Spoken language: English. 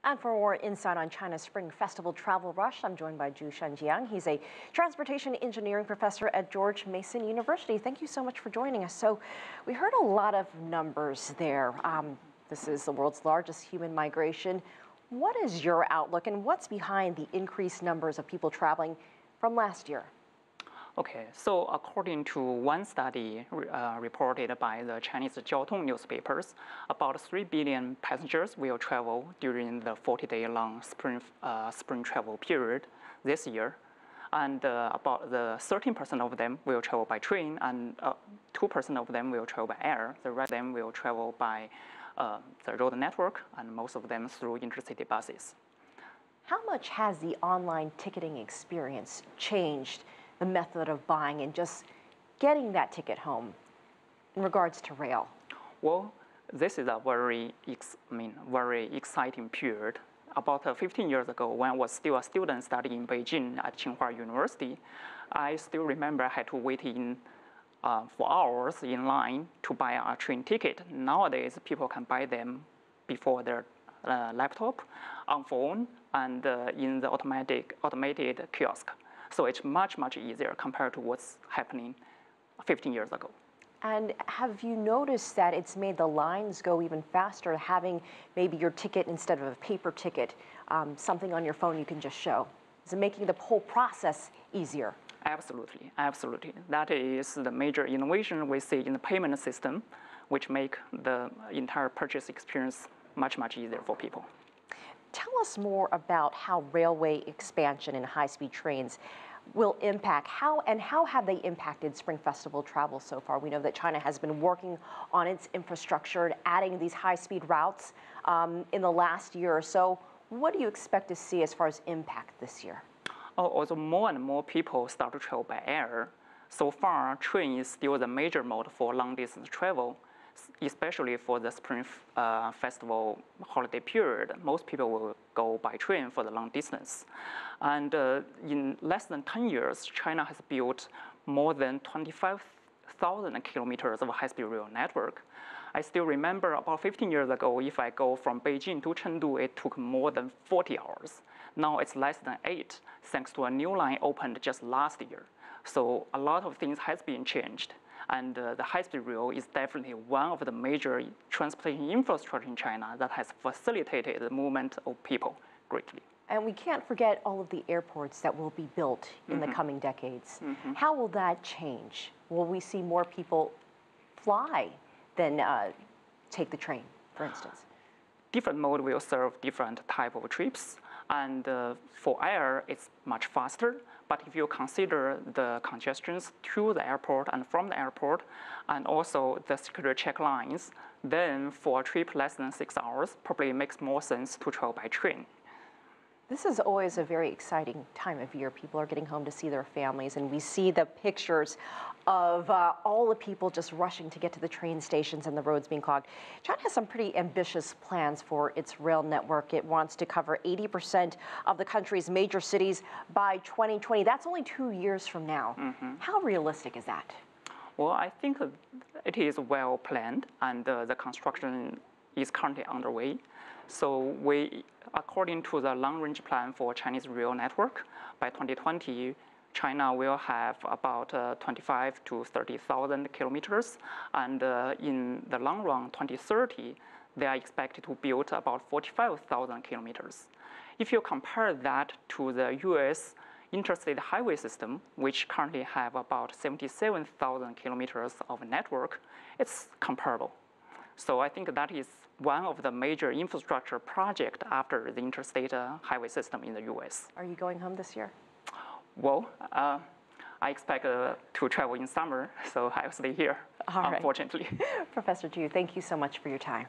And for more insight on China's Spring Festival travel rush, I'm joined by Zhu Shanjiang. He's a transportation engineering professor at George Mason University. Thank you so much for joining us. So we heard a lot of numbers there. This is the world's largest human migration. What is your outlook and what's behind the increased numbers of people traveling from last year? Okay, so according to one study reported by the Chinese Jiaotong newspapers, about 3 billion passengers will travel during the 40-day-long spring travel period this year. And about 13% of them will travel by train, and 2% of them will travel by air. The rest of them will travel by the road network, and most of them through intercity buses. How much has the online ticketing experience changed the method of buying and just getting that ticket home in regards to rail? Well, this is a very exciting period. About 15 years ago, when I was still a student studying in Beijing at Tsinghua University, I still remember I had to wait for hours in line to buy a train ticket. Nowadays, people can buy them before their laptop, on phone, and in the automated kiosk. So it's much, much easier compared to what's happening 15 years ago. And have you noticed that it's made the lines go even faster, having maybe your ticket instead of a paper ticket, something on your phone you can just show? Is it making the whole process easier? Absolutely, absolutely. That is the major innovation we see in the payment system, which make the entire purchase experience much, much easier for people. Tell us more about how railway expansion and high-speed trains will impact, how have they impacted Spring Festival travel so far? We know that China has been working on its infrastructure and adding these high-speed routes in the last year or so. What do you expect to see as far as impact this year? Also, more and more people start to travel by air. So far, train is still the major mode for long-distance travel, especially for the Spring Festival holiday period. Most people will go by train for the long distance. And in less than 10 years, China has built more than 25,000 kilometers of high-speed rail network. I still remember about 15 years ago, if I go from Beijing to Chengdu, it took more than 40 hours. Now it's less than 8, thanks to a new line opened just last year. So a lot of things has been changed. And the high-speed rail is definitely one of the major transportation infrastructure in China that has facilitated the movement of people greatly. And we can't forget all of the airports that will be built in the coming decades. How will that change? Will we see more people fly than take the train, for instance? Different mode will serve different type of trips. And for air, it's much faster. But if you consider the congestions to the airport and from the airport, and also the security check lines, then for a trip less than 6 hours, probably makes more sense to travel by train. This is always a very exciting time of year. People are getting home to see their families, and we see the pictures of all the people just rushing to get to the train stations and the roads being clogged. China has some pretty ambitious plans for its rail network. It wants to cover 80% of the country's major cities by 2020. That's only 2 years from now. How realistic is that? Well, I think it is well planned, and the construction is currently underway. So according to the long-range plan for Chinese rail network, by 2020, China will have about 25 to 30,000 kilometers. And in the long run, 2030, they are expected to build about 45,000 kilometers. If you compare that to the US interstate highway system, which currently have about 77,000 kilometers of network, it's comparable. So I think that is one of the major infrastructure projects after the interstate highway system in the US. Are you going home this year? Well, I expect to travel in summer, so I'll stay here, unfortunately. Professor Zhu, thank you so much for your time.